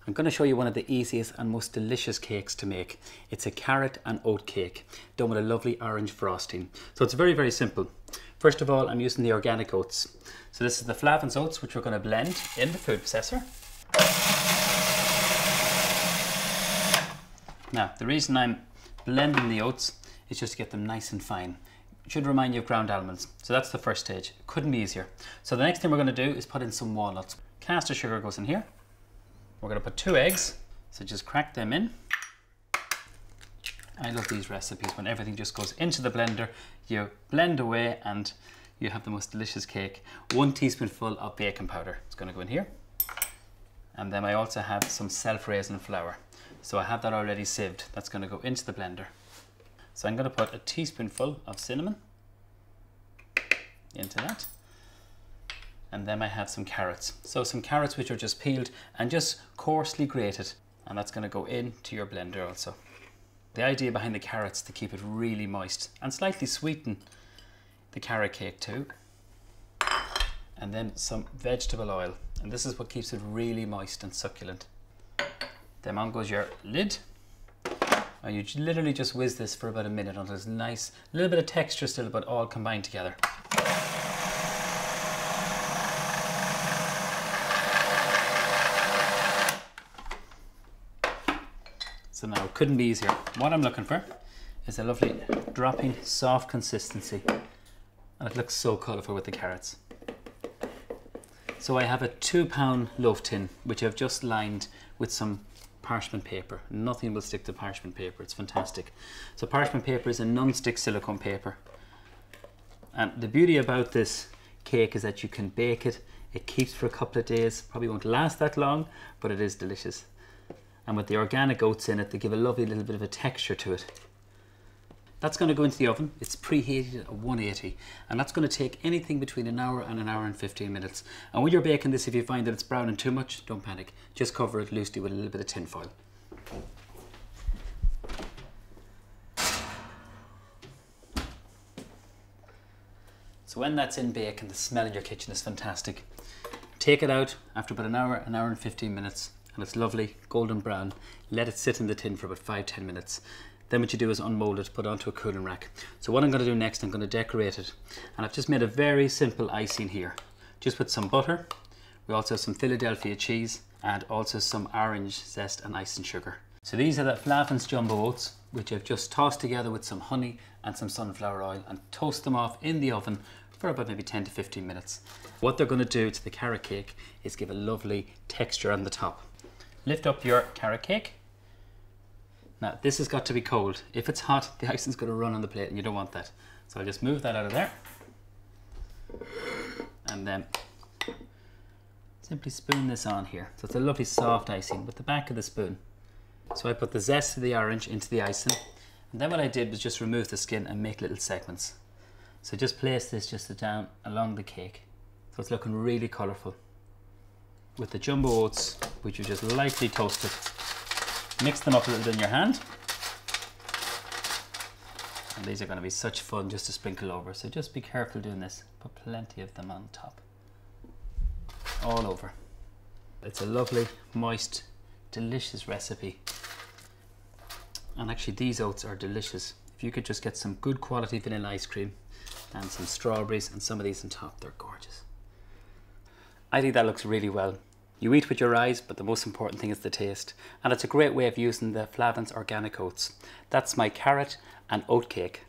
I'm going to show you one of the easiest and most delicious cakes to make. It's a carrot and oat cake done with a lovely orange frosting. So it's very, very simple. First of all, I'm using the organic oats. So this is the Flahavan's oats, which we're going to blend in the food processor. Now, the reason I'm blending the oats is just to get them nice and fine. It should remind you of ground almonds. So that's the first stage. Couldn't be easier. So the next thing we're going to do is put in some walnuts. Caster sugar goes in here. We're going to put 2 eggs. So just crack them in. I love these recipes when everything just goes into the blender. You blend away and you have the most delicious cake. 1 teaspoonful of baking powder. It's going to go in here. And then I also have some self-raising flour. So I have that already sieved. That's going to go into the blender. So I'm going to put a teaspoonful of cinnamon into that. And then I have some carrots. So some carrots which are just peeled and just coarsely grated. And that's going to go into your blender also. The idea behind the carrots is to keep it really moist and slightly sweeten the carrot cake too. And then some vegetable oil. And this is what keeps it really moist and succulent. Then on goes your lid. And you literally just whiz this for about a minute until it's nice, a little bit of texture still, but all combined together. So now it couldn't be easier. What I'm looking for is a lovely dropping soft consistency. And it looks so colourful with the carrots. So I have a 2-pound loaf tin, which I've just lined with some parchment paper. Nothing will stick to parchment paper. It's fantastic. So parchment paper is a non-stick silicone paper. And the beauty about this cake is that you can bake it. It keeps for a couple of days. Probably won't last that long, but it is delicious. And with the organic oats in it, they give a lovely little bit of a texture to it. That's going to go into the oven. It's preheated at 180, and that's going to take anything between an hour and 15 minutes. And when you're baking this, if you find that it's browning too much, don't panic. Just cover it loosely with a little bit of tin foil. So when that's in bake and the smell in your kitchen is fantastic, take it out after about an hour and 15 minutes, and it's lovely golden brown. Let it sit in the tin for about 5-10 minutes. Then what you do is unmold it, put it onto a cooling rack. So what I'm going to do next, I'm going to decorate it. And I've just made a very simple icing here. Just with some butter. We also have some Philadelphia cheese and also some orange zest and icing sugar. So these are the Flahavan's jumbo oats, which I've just tossed together with some honey and some sunflower oil and toast them off in the oven for about maybe 10 to 15 minutes. What they're going to do to the carrot cake is give a lovely texture on the top. Lift up your carrot cake. Now this has got to be cold. If it's hot, the icing's going to run on the plate and you don't want that. So I'll just move that out of there. And then simply spoon this on here. So it's a lovely soft icing with the back of the spoon. So I put the zest of the orange into the icing. And then what I did was just remove the skin and make little segments. So just place this just down along the cake. So it's looking really colourful. With the jumbo oats, which you just lightly toasted. Mix them up a little bit in your hand. And these are going to be such fun just to sprinkle over. So just be careful doing this. Put plenty of them on top. All over. It's a lovely, moist, delicious recipe. And actually these oats are delicious. If you could just get some good quality vanilla ice cream and some strawberries and some of these on top, they're gorgeous. I think that looks really well. You eat with your eyes, but the most important thing is the taste. And it's a great way of using the Flahavan's organic oats. That's my carrot and oat cake.